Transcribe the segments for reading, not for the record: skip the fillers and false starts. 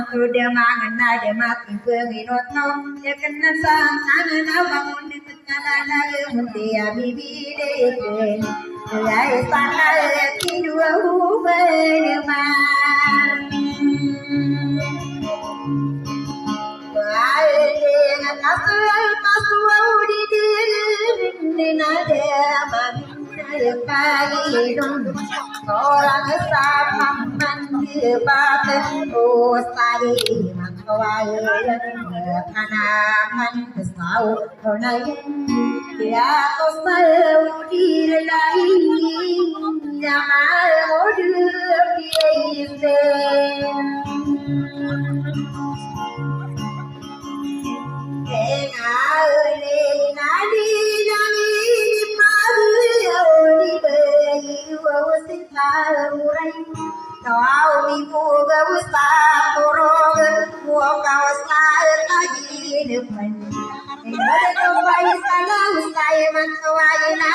Sudah mangan ada makin penginut mau ya kena sangan bangun di tengah lagi mutia bibi deken ya istana kedua hubungan baik kasul di nada ya kali dong orang sama oh sari makawai kanaman kesau konai ya kosau dirilai jamal modu biise enale nadi nani maru bayi wasitarurai kau ibu gausa porong kau saya lagi depan ada kembali salah saya manuai na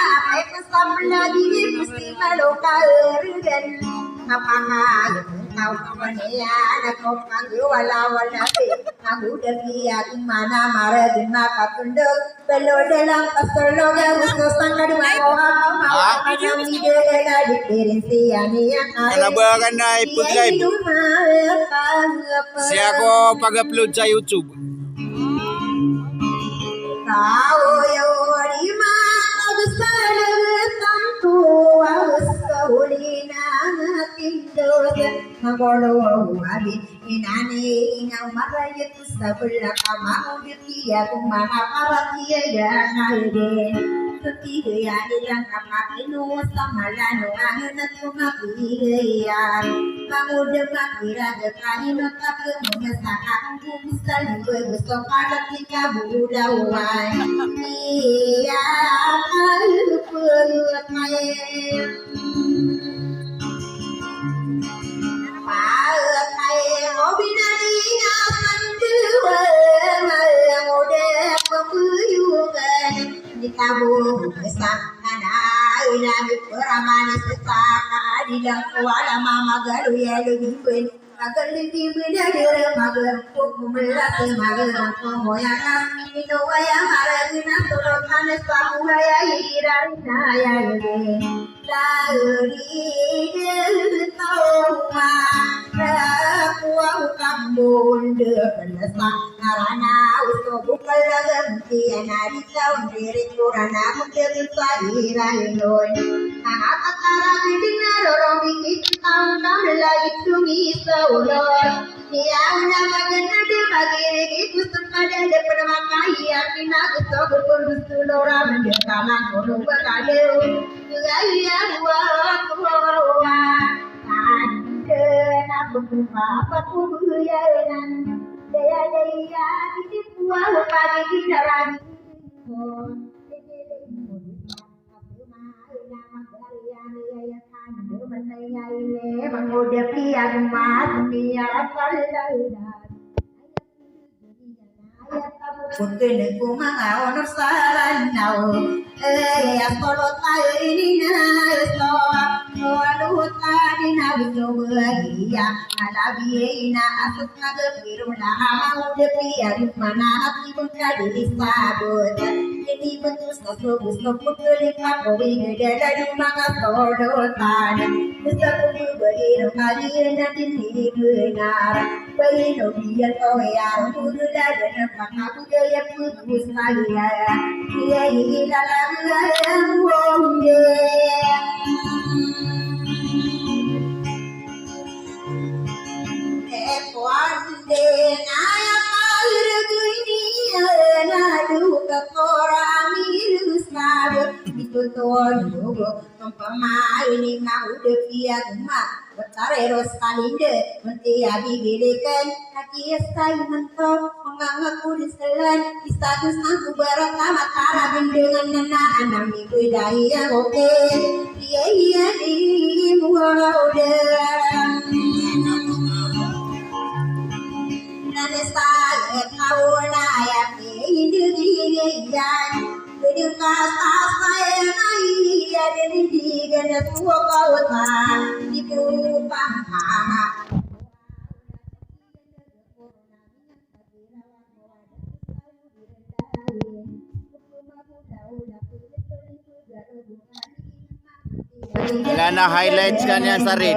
kesam lagi mesti malokal dan apa kau kemana nak kau panggil walau aku dia mana marah di mata tunduk belum dalam pasal gausa sangka dua orang mau yang dia di piring yang Kenapa kena ikut live? Siapa pag-upload sa YouTube? Tahu yo di mana sangat tu asalina tidur ngolo abi inani ngamaraya tu sebelah kamau dia kumana paratia ya naide ketiga ya yang apa inu samalano angna tumapiya mangudemak iraga kanino tapi mengesahkan bisa dibeso pada tiga budawai iya perutnya pakai obinani amandewa ngode pembuyungan di kabur besar ilami peramana sesaka di dakwala mama galu ya lebih ben agar lebih beda dari mager melat mager moyang itu waya maragina sorokan sabu ya irarina ya le dari tawa aku kambun de penasa karana uso bukal ganti anari tahun diri kurana mungkin sahira loy akatara dinar romi tahun lagi tumi saulor ya nama genade bagire gitu pada depan makai artina uso berkundu lora menjadi kono bagale ya wa aku apa kubuyaran daya di pulau pagi kita lagi menghadapi yang mati Punten ku mangao no saranau apolo taini na so alu tadi na bijo bagia alabi na asut na birula mau de pia mana ati buka di sabut ini bentus no busto putuli ka kowi gede manga todo tan bisa ku beri no kali na dini benar beri no biar kau ya kudu dan maka ya putus saya dia ini dalam yang wonge kuande naya tuan dulu pemain ini mau defiat mak bertareros kalinde mentia bibilikan hati estai mentok mengangaku di selan di status aku berakama tara dengan nana anak minggu daya oke dia di muara Nanesal kauna ya pindiyan bidika saya nai ya didigan tua kauta di pupang Wala na highlights kanya sa rin.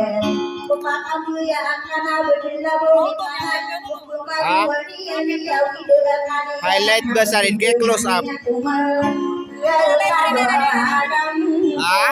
Highlight ba sa rin? Kaya close up. Ha?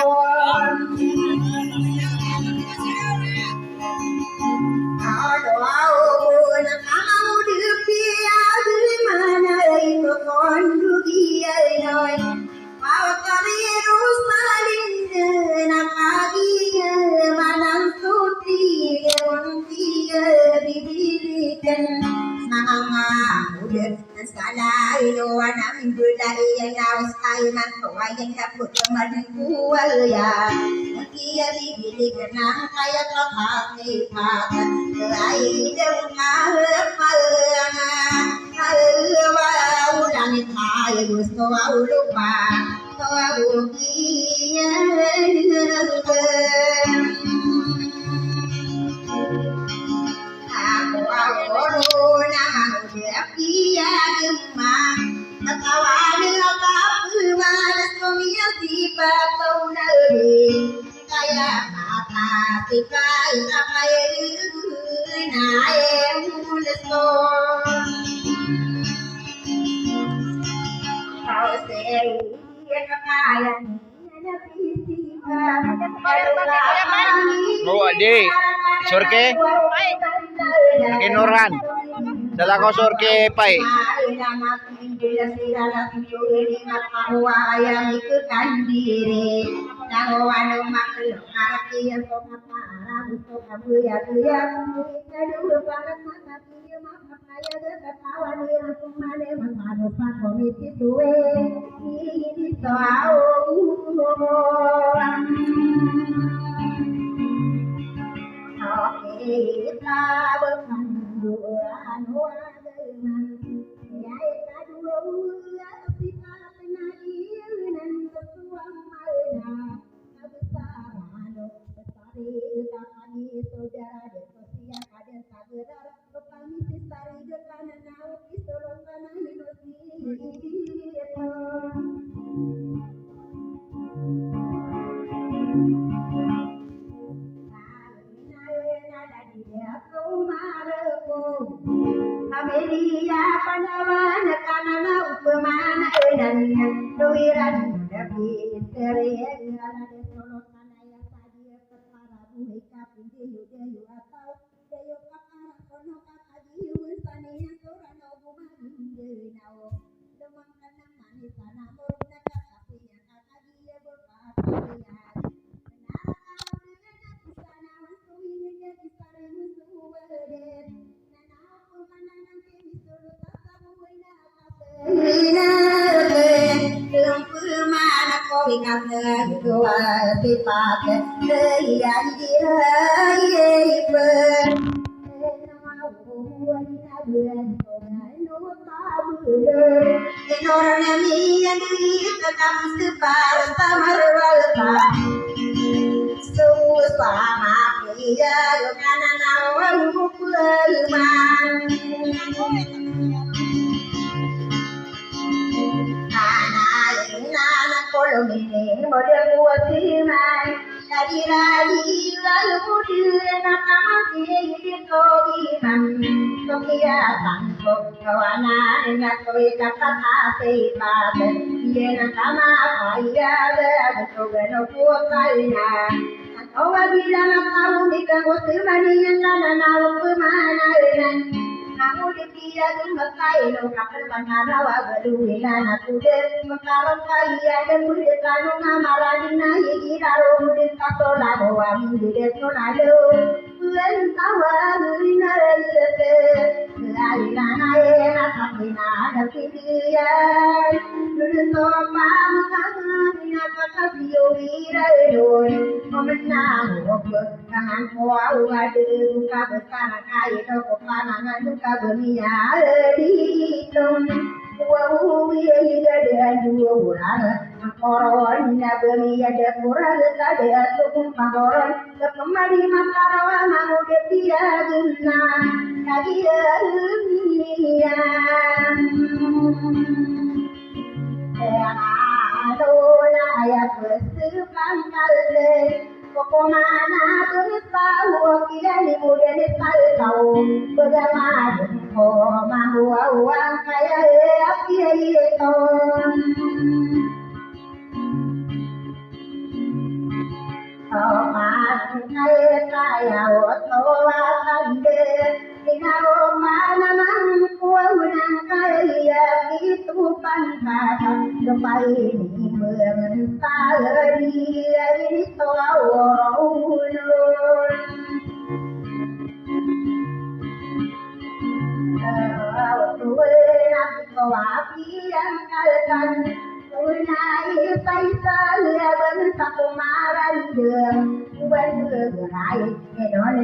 Oh, adi. Surke? Kinuran. Dala ko surke, pai. di dia makai lo kapal manara wa galu ilana kude makaron kaya dan kude kanu ngamaradina yigiraro kude katola wa minde tonalo len tawa lina lete lailana ena kapina da kidia luto pamana mina kakabio ira doi momena ngoko kangan koa ade buka besar kai to kopana nuka benia ditom wa ye ida de adu urang koron na benia de kurang ta de atum pagoron ke kemari makarawa mau de pia gunna kadia dunia Adola ya bersepan kalde Pokokmana beritahu kira ni muda ni tahu bagaimana kau mahu uang kaya api itu kau mahu kaya otoan deh Tinggal mana mampu unang kaya itu pantas Lepas ini mengental dia itu ulun Tuwe aku api yang kalkan Tunai paisal bentak maran dem Uban berai Edon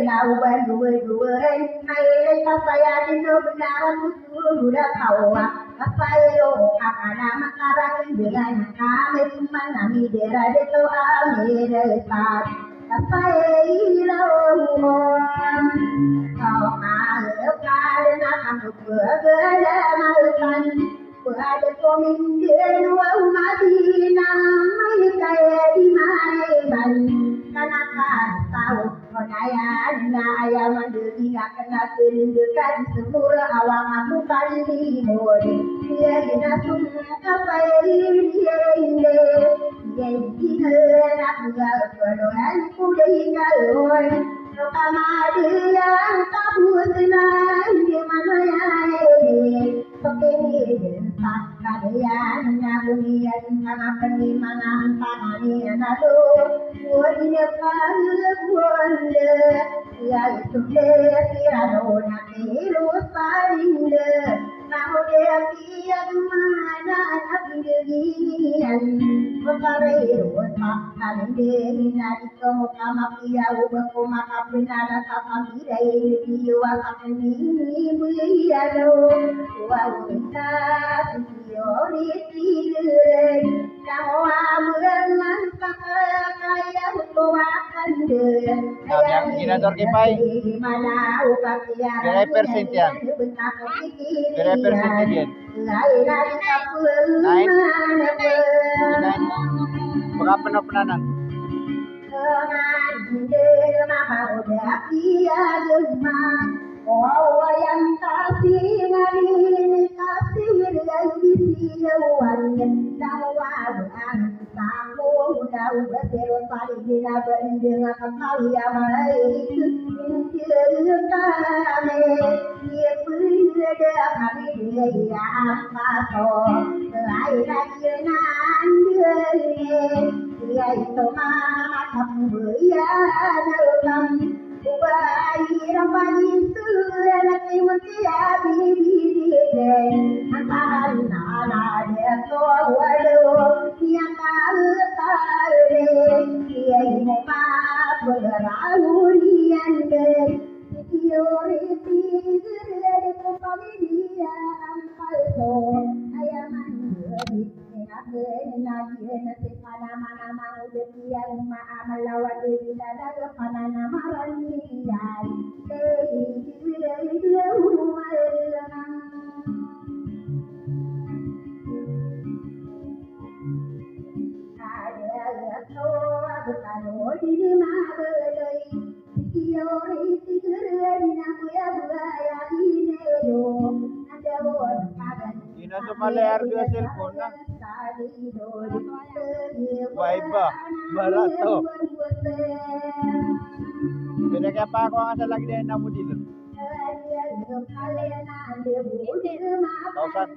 lau ban dua Mai saya dino benar musuh udah kawa Kapayo kakana makaran dengan kami cuma nami dera deto ame dekat Kapayo kau malu karena kamu bergelamalkan Berada komindir wau madina Mai kaya di maiban Karena tahu konayan na ayam mandiri Gak kena serindukan semua awang aku kali modi Dia hina sumka pairi dia inde Dia hina nak buat penuhan kuda hingga loy Rokama dia kabut senang di mana ya ini Pekini tak kalian nabunian karena pengimangan tanani nado Buatnya buanda ya itu dia tirado nakiru parinda Mau dia tiap mana nabi dirian Pekareru tak kalinde nadi kau kama pia ubah maka pinada tak bidai diwa kakini buyalo Wawita siori tidur Kamu amulan kaya butuakan deh Yang ginador kipai Kira persentian Kira persentian Nain Berapa penanan Oh yang kasih ngari kasih yang disiawan dawan samu dau betul pari dina bendeng kali amai injil kame ye punya kami dia apa to lai lagi nan dia itu mama kamu ya dalam Ubai ramai surat mutia bibi deh Antaran nala dia tua walau yang tahu dia ini mat berlaluan deh Tiori tidur di tempat dia ampal to ayam mandi nasi mana mau dia melawan diri dada panana maranian ada toa betano di mabalai tiori tidur di nakuya buaya ini yo ada orang padan Ina sumalayar dua cellphone na Waiba barato Bila kaya pa ako ang asa lagi din na mo dito Kausan.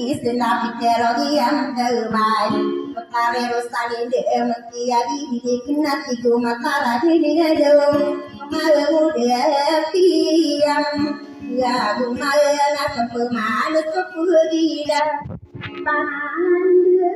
Istilah terbaik Perkara rosali dia di kena tiga matara di ngado malu dia tiang ya gumala kepemana kepudila pangan dia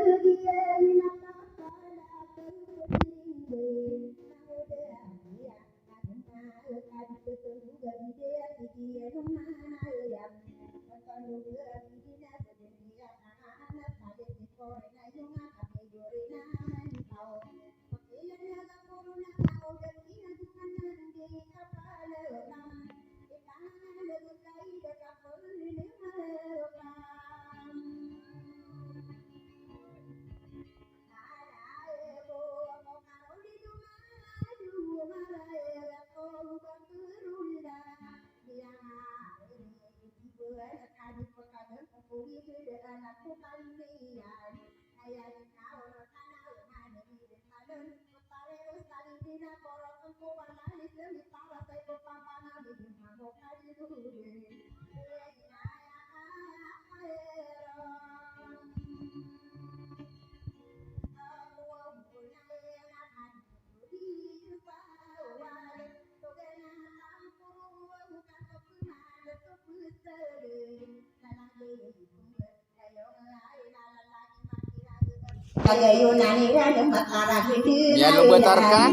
Ya lu betarkan.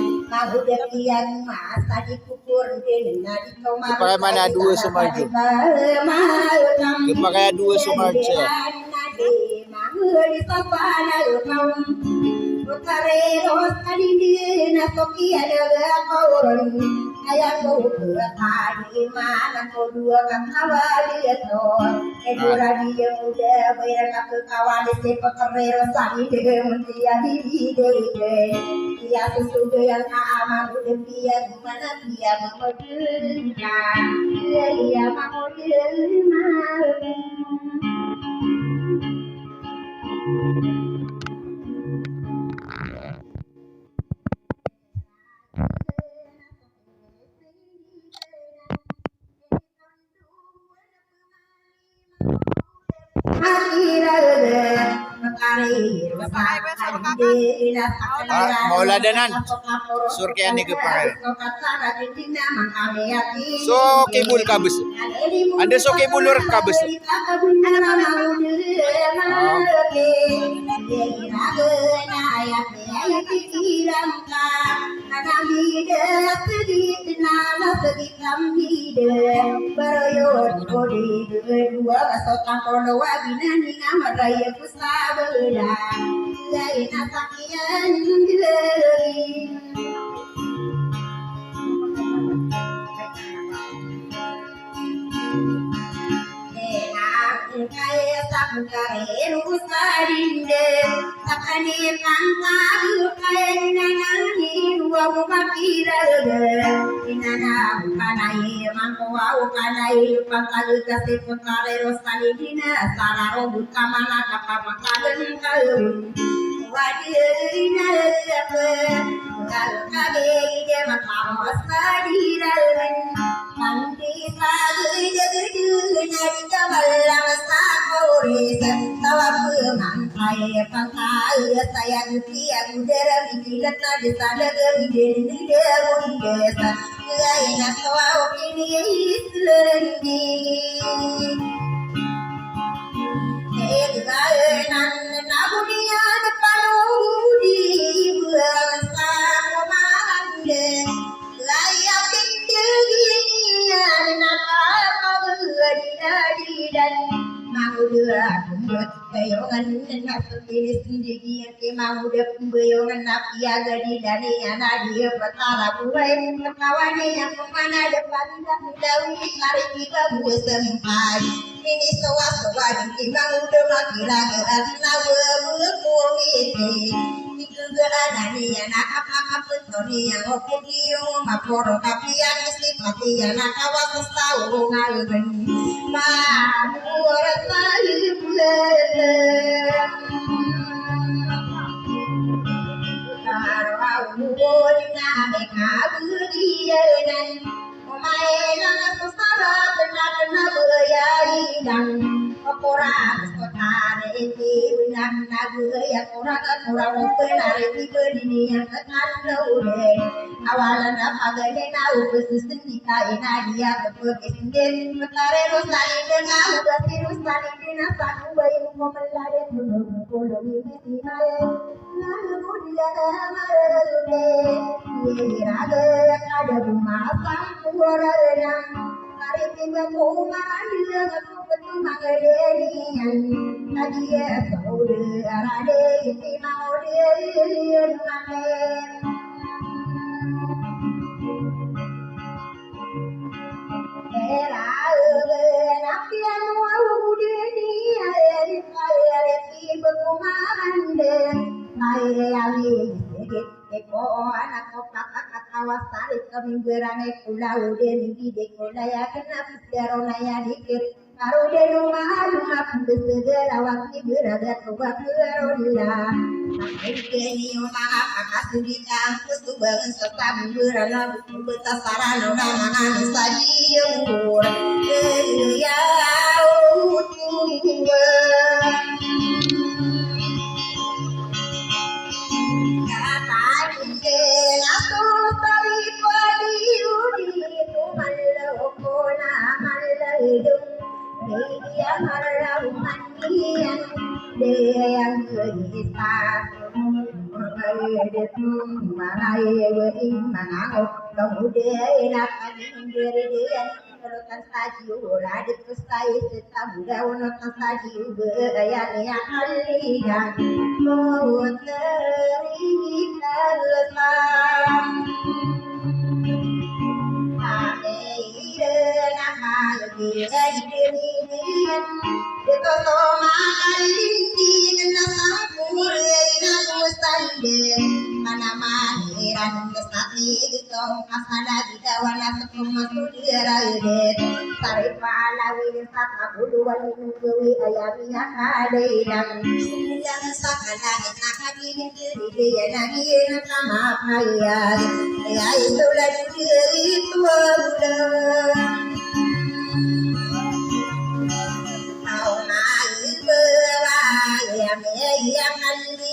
Kepakai mana dua semarja. Kepakai dua semarja. Maula danan. Surkian ni kepangal. So kebul kabus. Anda so kebulur kabus.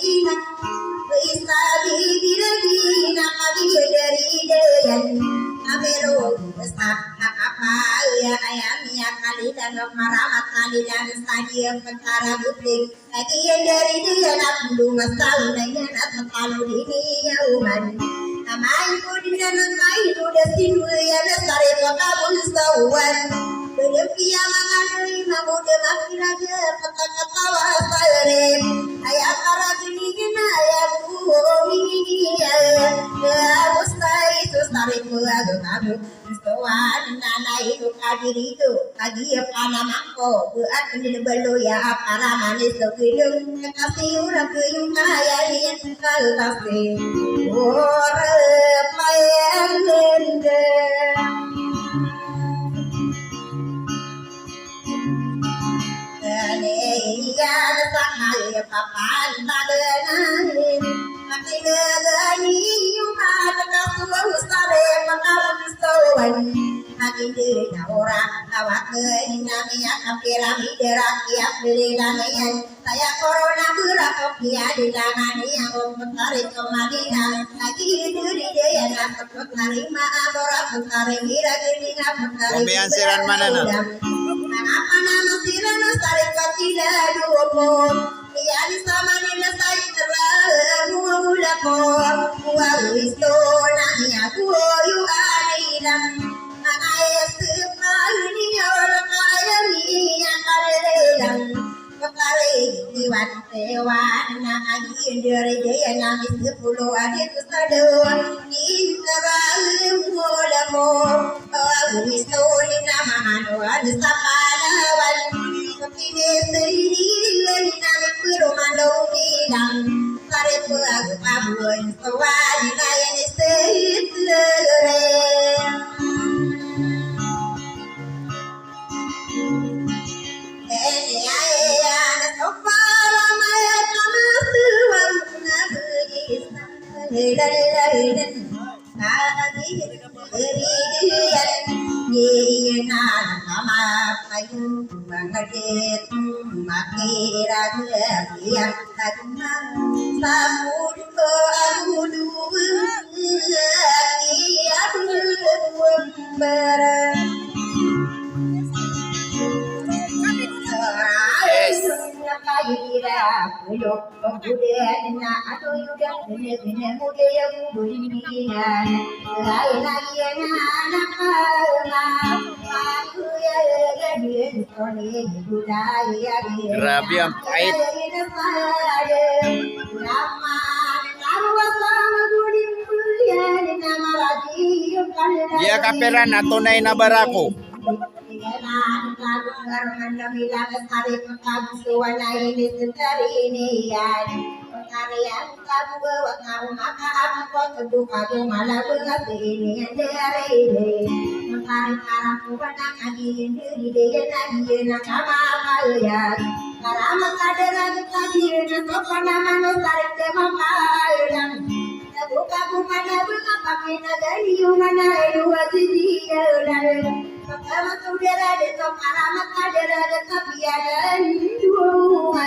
bisa dibirina kami dari dayan amero besar apa ya ayamnya kali dan maramat kali dan stadium pentara putih lagi dari dia nak dunga salunanya nak kalau ini yauman amai kudina nangai udah sinu ya nasare pakabul sawan belum dia mengalami mamuda makin aja kata-kata wasare ayah para gini ayah bumi ya mustai itu tarik agu Soan nana itu kadiri itu kadi apa mangko buat penjel belu ya para manis tu kidung kasih urang kuyung kaya yang kalau kasih orang mayan lendeng Iya, sangat papan badan Mati negani yumat kasua ustare makaram istowan Makin diri orang awak kehinami akan piramide rakyat belilanian Saya corona berapa dia dilangani yang mencari kemadina Lagi diri dia yang takut nerima aborak mencari mira gini Pemian siran mana nak? Apa nama siran tarik tidak dua Ya di sama nila saya terlalu mulapor Wawisto nami aku yu adilam Angaya sepal ni orang kaya ni yang kalelang Kekare diwan tewan na agi dari dia nami 10 adik sadon Ni terlalu mulapor Wawisto ni nama manuan sapalawan Kepine sendiri nami perumahan bilang Sare peagu pabuan sewani layan sehit lereng Ini ayah sopara maya kama suam nabuisam Lelalalan Kagi beridian Yenan kama kayu Bangadet Makira yang tagmang Samud ko agudu Aku barang Grabe ang pait. Dia kaperan na tunay na barako. Buka-buka na bunga pakai nagari yung manay dua sisi Pertama saudara detok alamat kadera detok biadan dua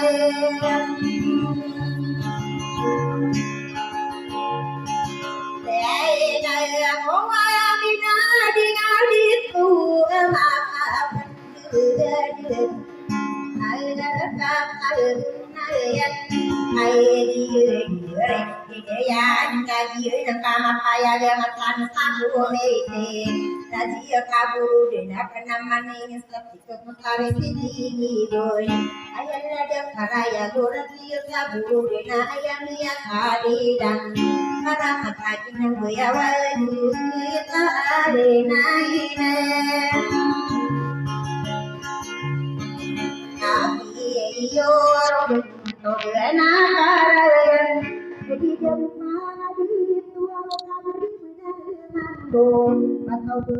Saya kowaya minadi ngaditu maka penduduk Ada kakak ayat Hidayan kaji ng kamapaya dengan tansabu mete Nadia kaburu din akan namanin sa tikot mukari sini doy Ayan na dem karaya gurat niyo kaburu din ayam niya kalidan Para matakin ng buyawan kita ade na ine Kami iyo Togena karayan Jadi jam mana itu Kalau kamu di benar Atau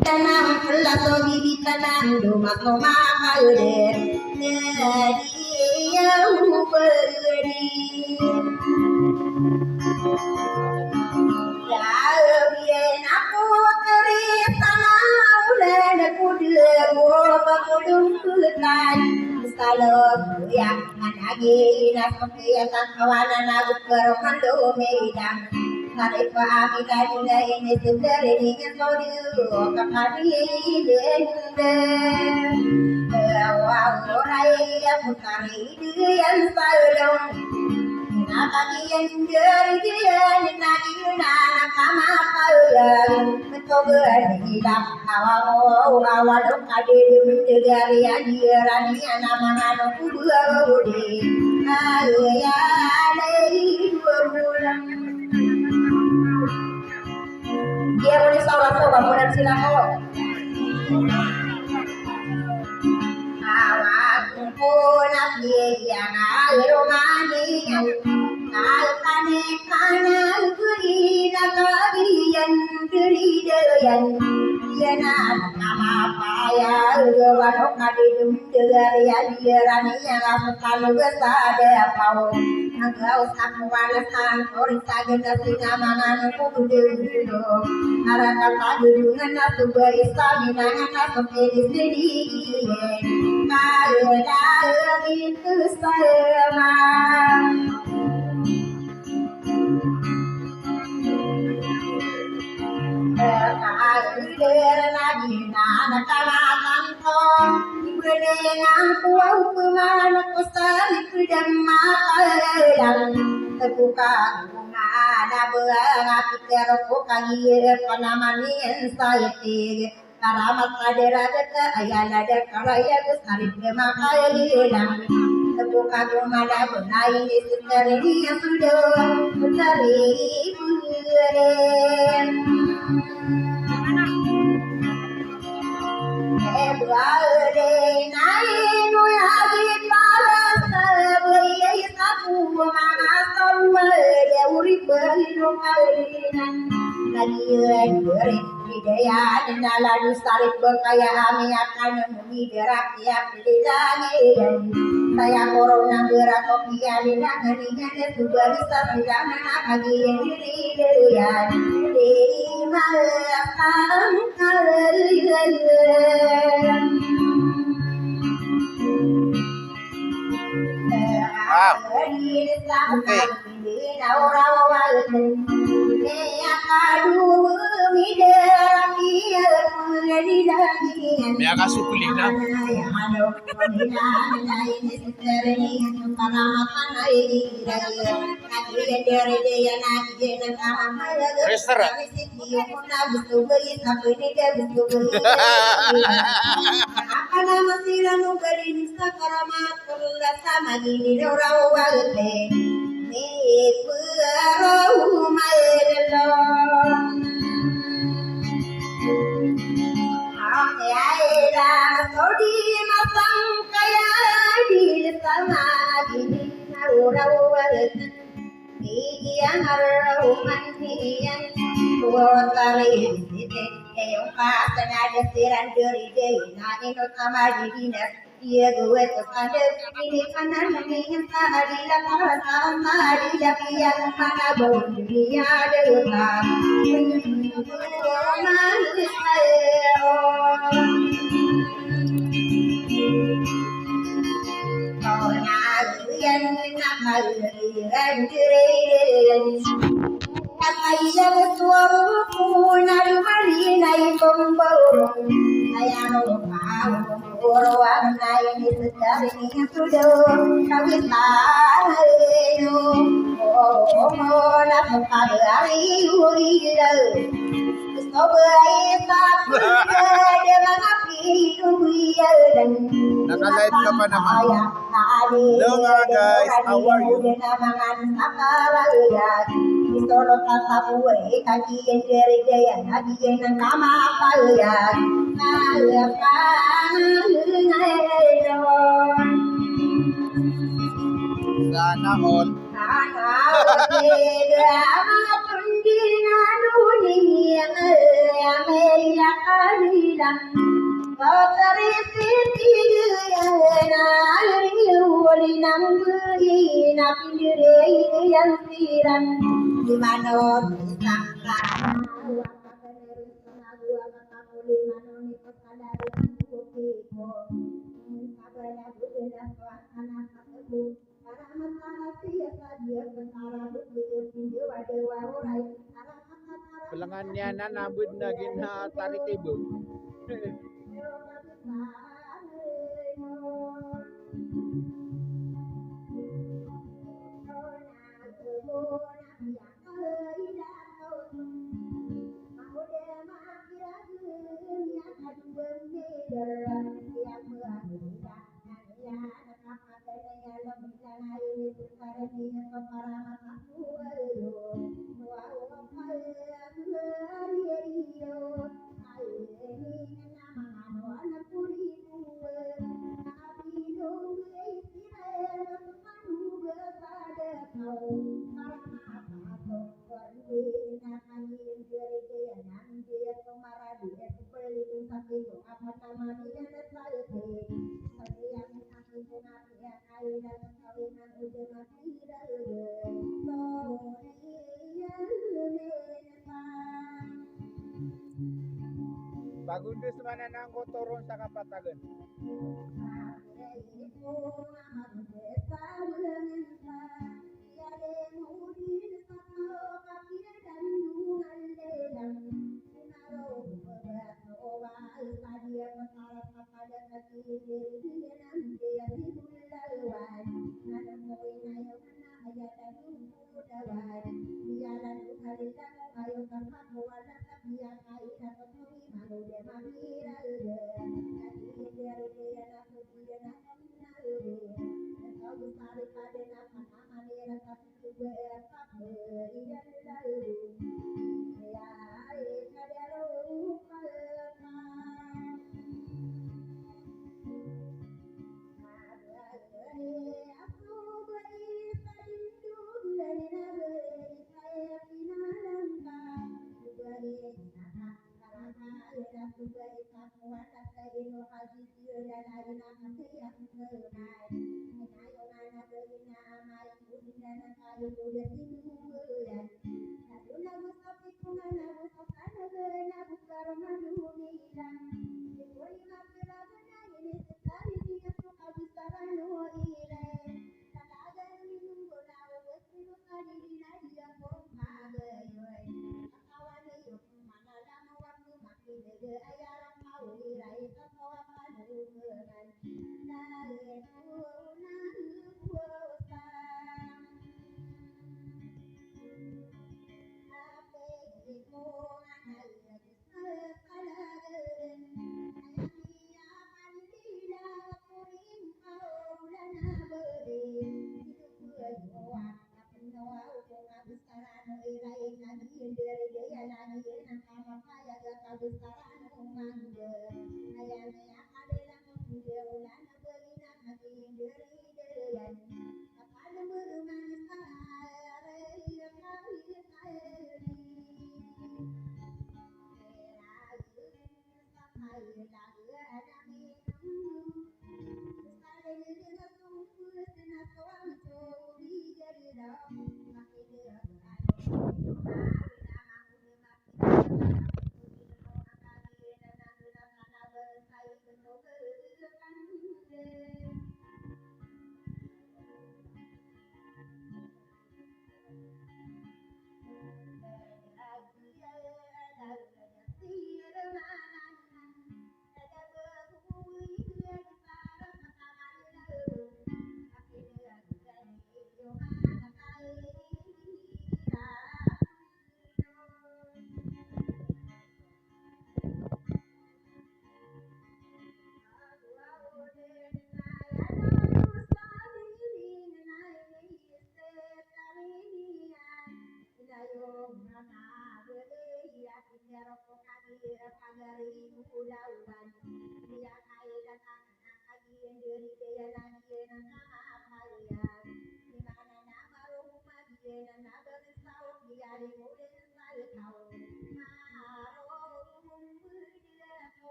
Tanam pelato bibi tanam duma koma kauder dia uberi ya bien aku teri tanah ulen kude goba kudung kulan kalau ya anagi nak pakai kawan anak bermando medang Hari kami dari ini sudah ini yang kembali dende. Orang yang mukari dia salong. Napa dia dia nagi nana kama palang. Mencoba hidup awal kadi dari dia rani nama nama kuda budi. Ayah dari dua bulan. Dia boleh salah bulan silakan. Awak pun dia air mani yang alkane kanan kiri nagarian kiri dayan dia nama paya warok kadidum degarian dia rani yang apal besada pau agau sakwan sang orin sagen singa mangan kudu araka kadungan nasu beristamina nasu pedisedi kaya itu sama terbuka bunga ada berat pikir kaki penamanian saya tiga karamat ada ayah ada karya besar makai hilang terbuka bunga ada berai ini yang sudah mencari Berade naik lagi para sebagai satu mengasal dia urip berlindungan lagi beri hidayah dan lalu sarip berkaya kami akan mengiderak tiap lidahnya saya corona berat kopiah lidahnya dan juga bisa tidak menagih diri dia di malam May akasukuling na. Restaurant. Dia gue kepada ini kanan yang tadi lapar sama dia yang mana bau dunia depan manis saya kau yang nakal yang diri Kaya betul pun ada mari naik pembawa saya mau orang lain sedang ini sudah kami tahu oh nak hari urilah sebagai satu dia mengapi urilah dan Naka-live ka pa naman. Hello mga guys, how are you? Solo tasabuhay kagiyan dere-deyan nagiyan ng kamapalayan Sana all. Sana all. Mga pundi na nuni ang قليلا وترثي ولنمضي يسيرا لمن Pelengannya nabud nagina tarik ibu. Bagundus mana nanggo turun sa kapatagan.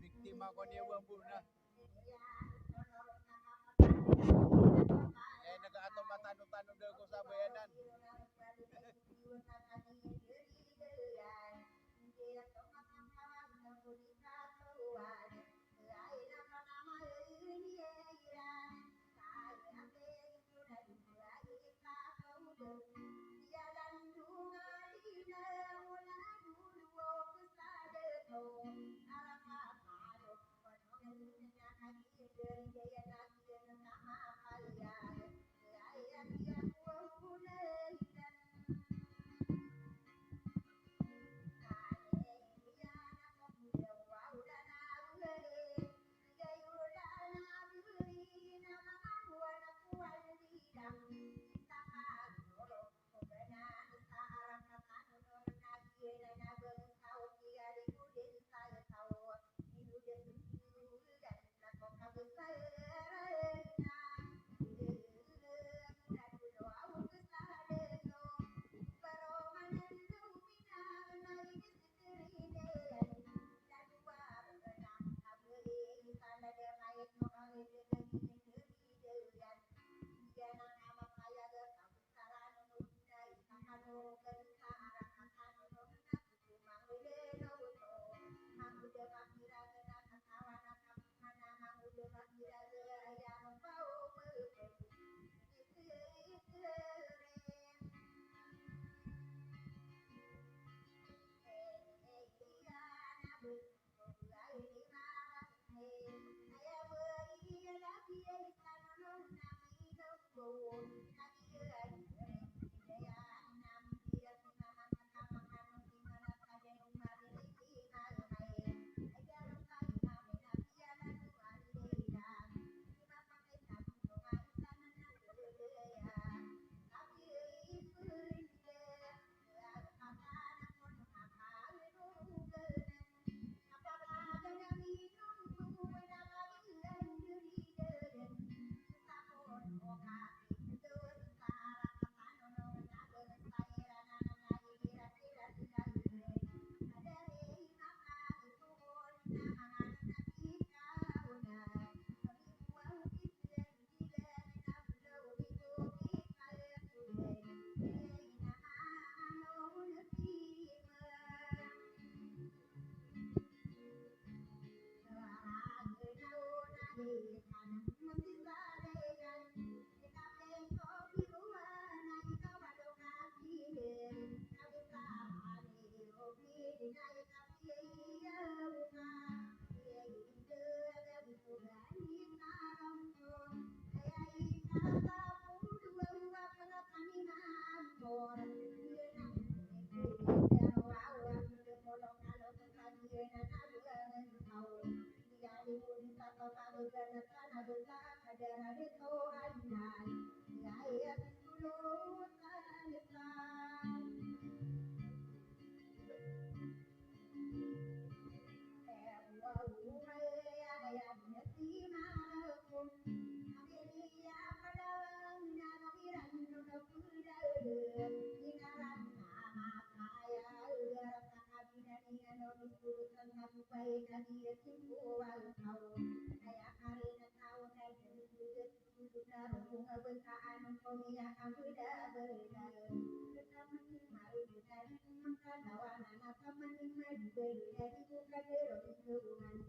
Biktima ko niya wambu na. Ay nag-ato matanong-tanong daw ko sa bayanan. bunga bentaan pemia kamuda berdaya rekaman mari dari mangkan lawan anak kaman mari dari bukan dari hubungan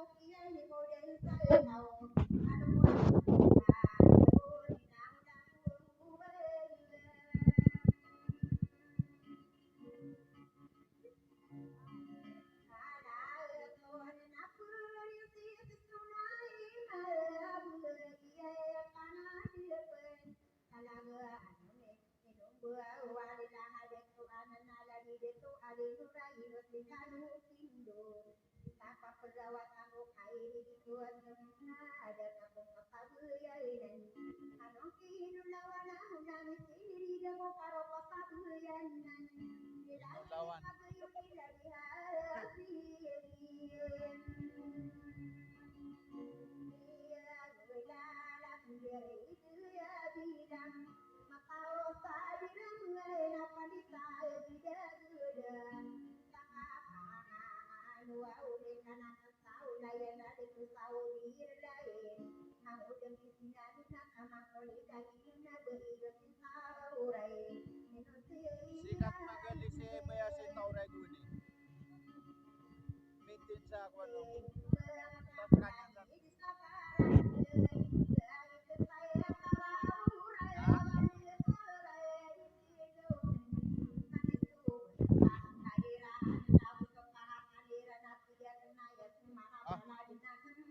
Lawan.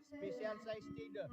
Special size tidak.